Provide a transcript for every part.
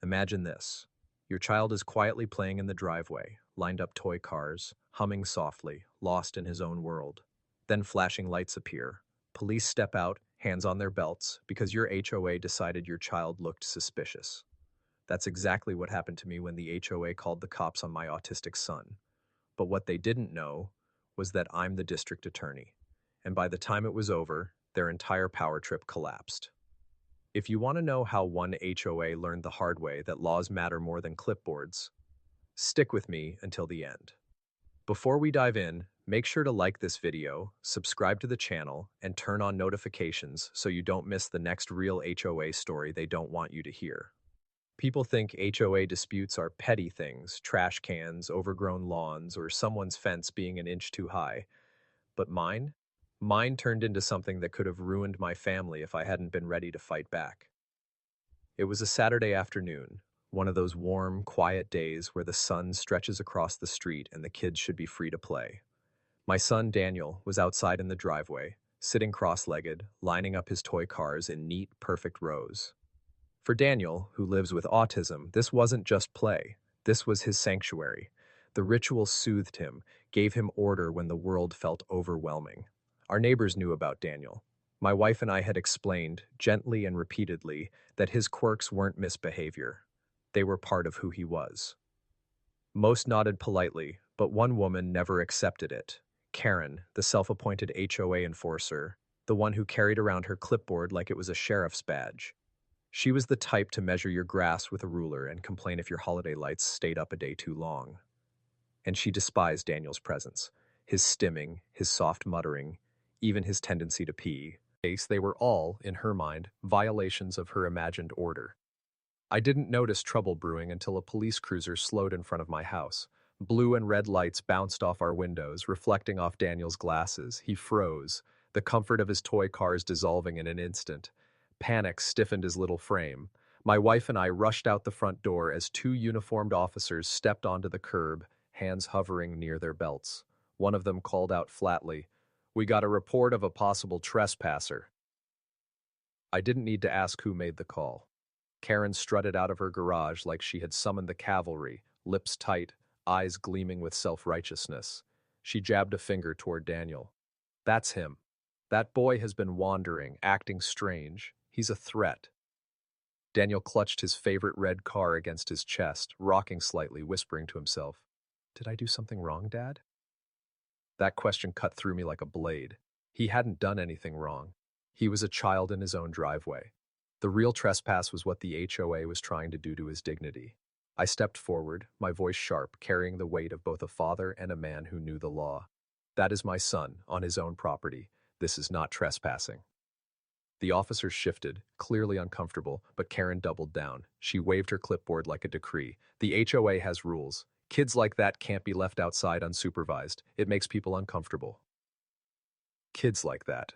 Imagine this. Your child is quietly playing in the driveway, lined up toy cars, humming softly, lost in his own world. Then flashing lights appear. Police step out, hands on their belts, because your HOA decided your child looked suspicious. That's exactly what happened to me when the HOA called the cops on my autistic son. But what they didn't know was that I'm the district attorney. And by the time it was over, their entire power trip collapsed. If you want to know how one HOA learned the hard way that laws matter more than clipboards, stick with me until the end. Before we dive in, make sure to like this video, subscribe to the channel, and turn on notifications so you don't miss the next real HOA story they don't want you to hear. People think HOA disputes are petty things, trash cans, overgrown lawns, or someone's fence being an inch too high. But mine? Mine turned into something that could have ruined my family if I hadn't been ready to fight back. It was a Saturday afternoon, one of those warm, quiet days where the sun stretches across the street and the kids should be free to play. My son, Daniel, was outside in the driveway, sitting cross-legged, lining up his toy cars in neat, perfect rows. For Daniel, who lives with autism, this wasn't just play. This was his sanctuary. The ritual soothed him, gave him order when the world felt overwhelming. Our neighbors knew about Daniel. My wife and I had explained, gently and repeatedly, that his quirks weren't misbehavior. They were part of who he was. Most nodded politely, but one woman never accepted it. Karen, the self-appointed HOA enforcer, the one who carried around her clipboard like it was a sheriff's badge. She was the type to measure your grass with a ruler and complain if your holiday lights stayed up a day too long. And she despised Daniel's presence, his stimming, his soft muttering, even his tendency to pee. They were all, in her mind, violations of her imagined order. I didn't notice trouble brewing until a police cruiser slowed in front of my house. Blue and red lights bounced off our windows, reflecting off Daniel's glasses. He froze, the comfort of his toy cars dissolving in an instant. Panic stiffened his little frame. My wife and I rushed out the front door as two uniformed officers stepped onto the curb, hands hovering near their belts. One of them called out flatly, "We got a report of a possible trespasser." I didn't need to ask who made the call. Karen strutted out of her garage like she had summoned the cavalry, lips tight, eyes gleaming with self-righteousness. She jabbed a finger toward Daniel. "That's him. That boy has been wandering, acting strange. He's a threat." Daniel clutched his favorite red car against his chest, rocking slightly, whispering to himself, "Did I do something wrong, Dad?" That question cut through me like a blade. He hadn't done anything wrong. He was a child in his own driveway. The real trespass was what the HOA was trying to do to his dignity. I stepped forward, my voice sharp, carrying the weight of both a father and a man who knew the law. "That is my son, on his own property. This is not trespassing." The officers shifted, clearly uncomfortable, but Karen doubled down. She waved her clipboard like a decree. "The HOA has rules. Kids like that can't be left outside unsupervised. It makes people uncomfortable." Kids like that.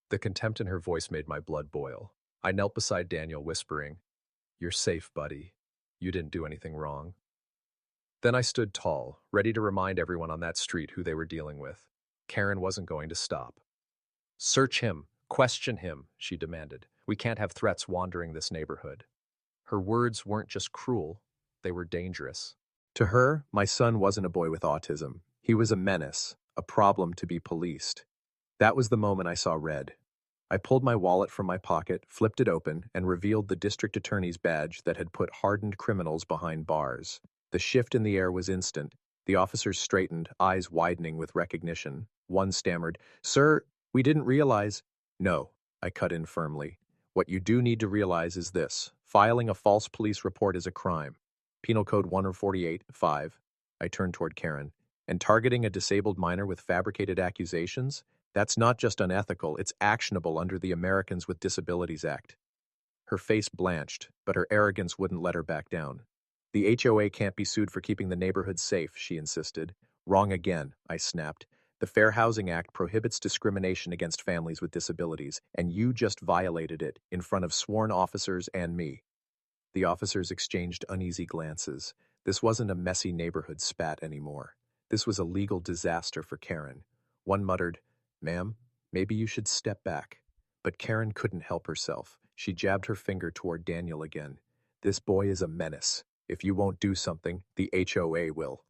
The contempt in her voice made my blood boil. I knelt beside Daniel, whispering, "You're safe, buddy. You didn't do anything wrong." Then I stood tall, ready to remind everyone on that street who they were dealing with. Karen wasn't going to stop. "Search him. Question him," she demanded. "We can't have threats wandering this neighborhood." Her words weren't just cruel, they were dangerous. To her, my son wasn't a boy with autism. He was a menace, a problem to be policed. That was the moment I saw red. I pulled my wallet from my pocket, flipped it open, and revealed the district attorney's badge that had put hardened criminals behind bars. The shift in the air was instant. The officers straightened, eyes widening with recognition. One stammered, "Sir, we didn't realize—" "No," I cut in firmly. "What you do need to realize is this. Filing a false police report is a crime. Penal Code 148(5). I turned toward Karen. "And targeting a disabled minor with fabricated accusations? That's not just unethical, it's actionable under the Americans with Disabilities Act." Her face blanched, but her arrogance wouldn't let her back down. "The HOA can't be sued for keeping the neighborhood safe," she insisted. "Wrong again," I snapped. "The Fair Housing Act prohibits discrimination against families with disabilities, and you just violated it in front of sworn officers and me." The officers exchanged uneasy glances. This wasn't a messy neighborhood spat anymore. This was a legal disaster for Karen. One muttered, "Ma'am, maybe you should step back." But Karen couldn't help herself. She jabbed her finger toward Daniel again. This boy is a menace. If you won't do something, the HOA will.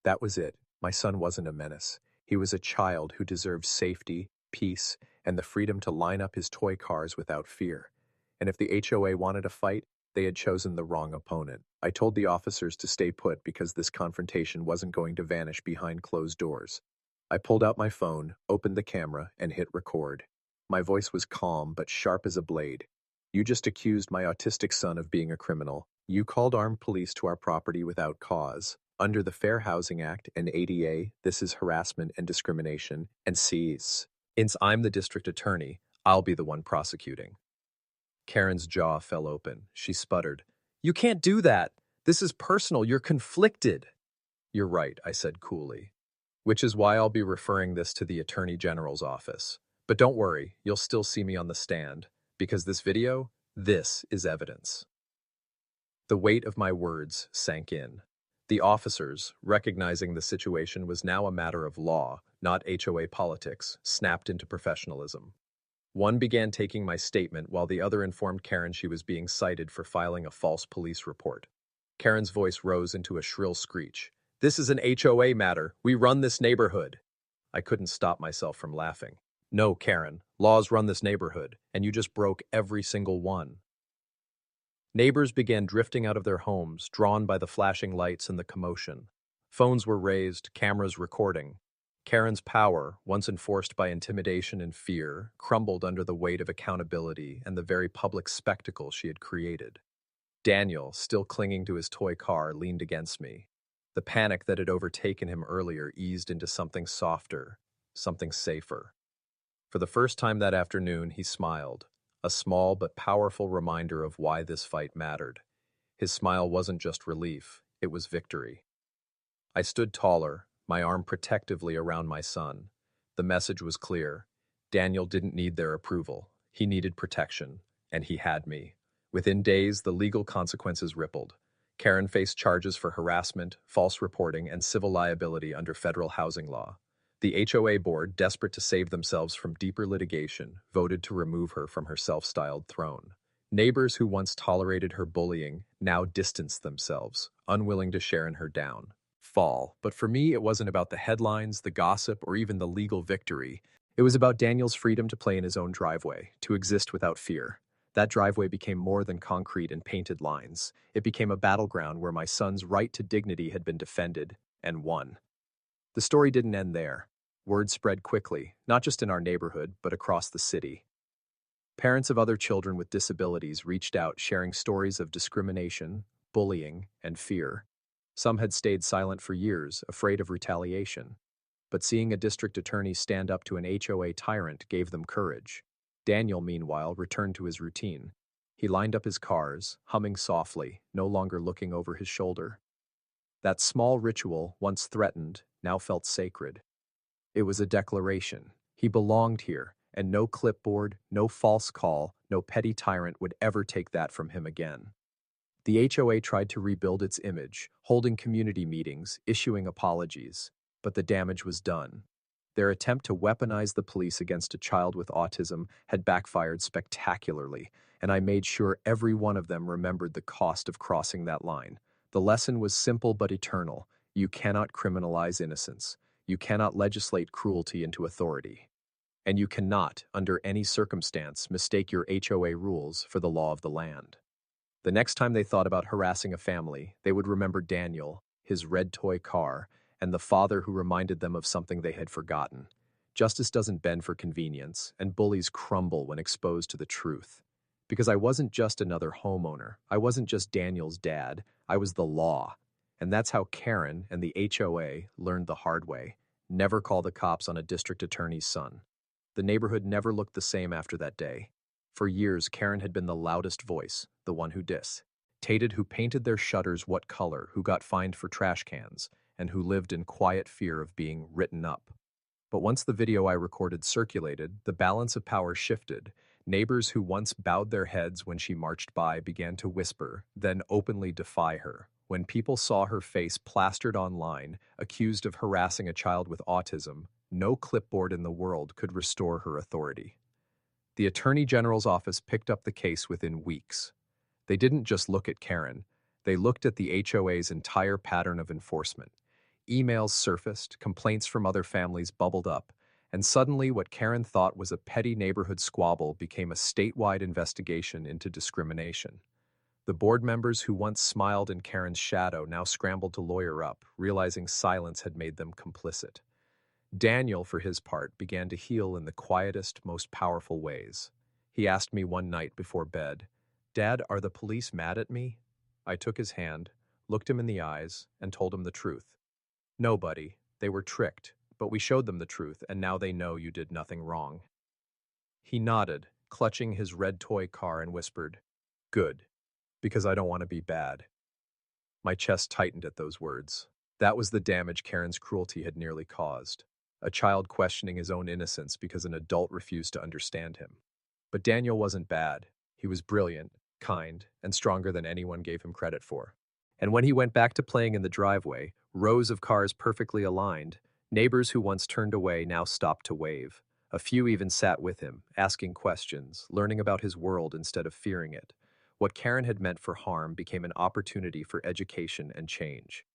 That was it. My son wasn't a menace. He was a child who deserved safety, peace, and the freedom to line up his toy cars without fear. And if the HOA wanted a fight, they had chosen the wrong opponent. I told the officers to stay put because this confrontation wasn't going to vanish behind closed doors. I pulled out my phone, opened the camera, and hit record. My voice was calm but sharp as a blade. You just accused my autistic son of being a criminal. You called armed police to our property without cause. Under the Fair Housing Act and ADA, this is harassment and discrimination, and since I'm the district attorney, I'll be the one prosecuting. Karen's jaw fell open. She sputtered, "You can't do that. This is personal. You're conflicted." "You're right," I said coolly. "Which is why I'll be referring this to the Attorney General's office. But don't worry, you'll still see me on the stand, because this is evidence." The weight of my words sank in. The officers, recognizing the situation was now a matter of law, not HOA politics, snapped into professionalism. One began taking my statement while the other informed Karen she was being cited for filing a false police report. Karen's voice rose into a shrill screech. "This is an HOA matter. We run this neighborhood." I couldn't stop myself from laughing. "No, Karen, laws run this neighborhood, and you just broke every single one." Neighbors began drifting out of their homes, drawn by the flashing lights and the commotion. Phones were raised, cameras recording. Karen's power, once enforced by intimidation and fear, crumbled under the weight of accountability and the very public spectacle she had created. Daniel, still clinging to his toy car, leaned against me. The panic that had overtaken him earlier eased into something softer, something safer. For the first time that afternoon, he smiled, a small but powerful reminder of why this fight mattered. His smile wasn't just relief, it was victory. I stood taller, my arm protectively around my son. The message was clear. Daniel didn't need their approval. He needed protection, and he had me. Within days, the legal consequences rippled. Karen faced charges for harassment, false reporting, and civil liability under federal housing law. The HOA board, desperate to save themselves from deeper litigation, voted to remove her from her self-styled throne. Neighbors who once tolerated her bullying now distanced themselves, unwilling to share in her downfall. But for me, it wasn't about the headlines, the gossip, or even the legal victory. It was about Daniel's freedom to play in his own driveway, to exist without fear. That driveway became more than concrete and painted lines. It became a battleground where my son's right to dignity had been defended and won. The story didn't end there. Word spread quickly, not just in our neighborhood, but across the city. Parents of other children with disabilities reached out, sharing stories of discrimination, bullying, and fear. Some had stayed silent for years, afraid of retaliation. But seeing a district attorney stand up to an HOA tyrant gave them courage. Daniel, meanwhile, returned to his routine. He lined up his cars, humming softly, no longer looking over his shoulder. That small ritual, once threatened, now felt sacred. It was a declaration. He belonged here, and no clipboard, no false call, no petty tyrant would ever take that from him again. The HOA tried to rebuild its image, holding community meetings, issuing apologies, but the damage was done. Their attempt to weaponize the police against a child with autism had backfired spectacularly, and I made sure every one of them remembered the cost of crossing that line. The lesson was simple but eternal. You cannot criminalize innocence. You cannot legislate cruelty into authority. And you cannot, under any circumstance, mistake your HOA rules for the law of the land. The next time they thought about harassing a family, they would remember Daniel, his red toy car, and the father who reminded them of something they had forgotten. Justice doesn't bend for convenience, and bullies crumble when exposed to the truth. Because I wasn't just another homeowner. I wasn't just Daniel's dad. I was the law. And that's how Karen and the HOA learned the hard way. Never call the cops on a district attorney's son. The neighborhood never looked the same after that day. For years, Karen had been the loudest voice, the one who dictated who painted their shutters what color, who got fined for trash cans, and who lived in quiet fear of being written up. But once the video I recorded circulated, the balance of power shifted. Neighbors who once bowed their heads when she marched by began to whisper, then openly defy her. When people saw her face plastered online, accused of harassing a child with autism, no clipboard in the world could restore her authority. The Attorney General's office picked up the case within weeks. They didn't just look at Karen, they looked at the HOA's entire pattern of enforcement. Emails surfaced, complaints from other families bubbled up, and suddenly what Karen thought was a petty neighborhood squabble became a statewide investigation into discrimination. The board members who once smiled in Karen's shadow now scrambled to lawyer up, realizing silence had made them complicit. Daniel, for his part, began to heal in the quietest, most powerful ways. He asked me one night before bed, "Dad, are the police mad at me?" I took his hand, looked him in the eyes, and told him the truth. "No, buddy, they were tricked, but we showed them the truth, and now they know you did nothing wrong." He nodded, clutching his red toy car, and whispered, "Good, because I don't want to be bad." My chest tightened at those words. That was the damage Karen's cruelty had nearly caused. A child questioning his own innocence because an adult refused to understand him. But Daniel wasn't bad. He was brilliant, kind, and stronger than anyone gave him credit for. And when he went back to playing in the driveway, rows of cars perfectly aligned, neighbors who once turned away now stopped to wave. A few even sat with him, asking questions, learning about his world instead of fearing it. What Karen had meant for harm became an opportunity for education and change.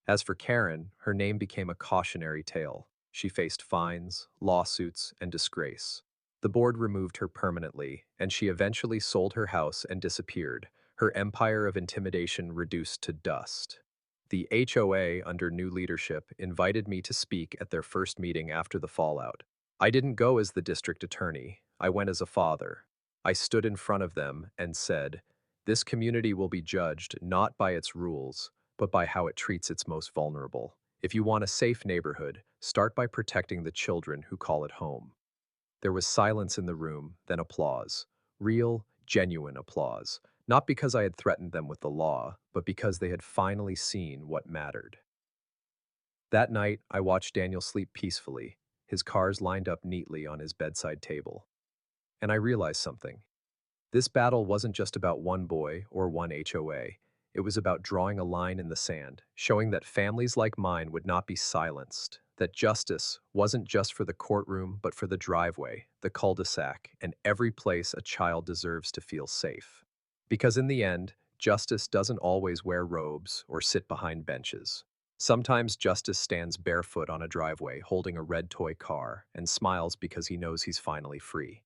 As for Karen, her name became a cautionary tale. She faced fines, lawsuits, and disgrace. The board removed her permanently, and she eventually sold her house and disappeared, her empire of intimidation reduced to dust. The HOA, under new leadership, invited me to speak at their first meeting after the fallout. I didn't go as the district attorney, I went as a father. I stood in front of them and said, "This community will be judged not by its rules, but by how it treats its most vulnerable. If you want a safe neighborhood, start by protecting the children who call it home." There was silence in the room, then applause. Real, genuine applause. Not because I had threatened them with the law, but because they had finally seen what mattered. That night, I watched Daniel sleep peacefully, his cars lined up neatly on his bedside table. And I realized something. This battle wasn't just about one boy or one HOA. It was about drawing a line in the sand, showing that families like mine would not be silenced, that justice wasn't just for the courtroom, but for the driveway, the cul-de-sac, and every place a child deserves to feel safe. Because in the end, justice doesn't always wear robes or sit behind benches. Sometimes justice stands barefoot on a driveway, holding a red toy car, and smiles because he knows he's finally free.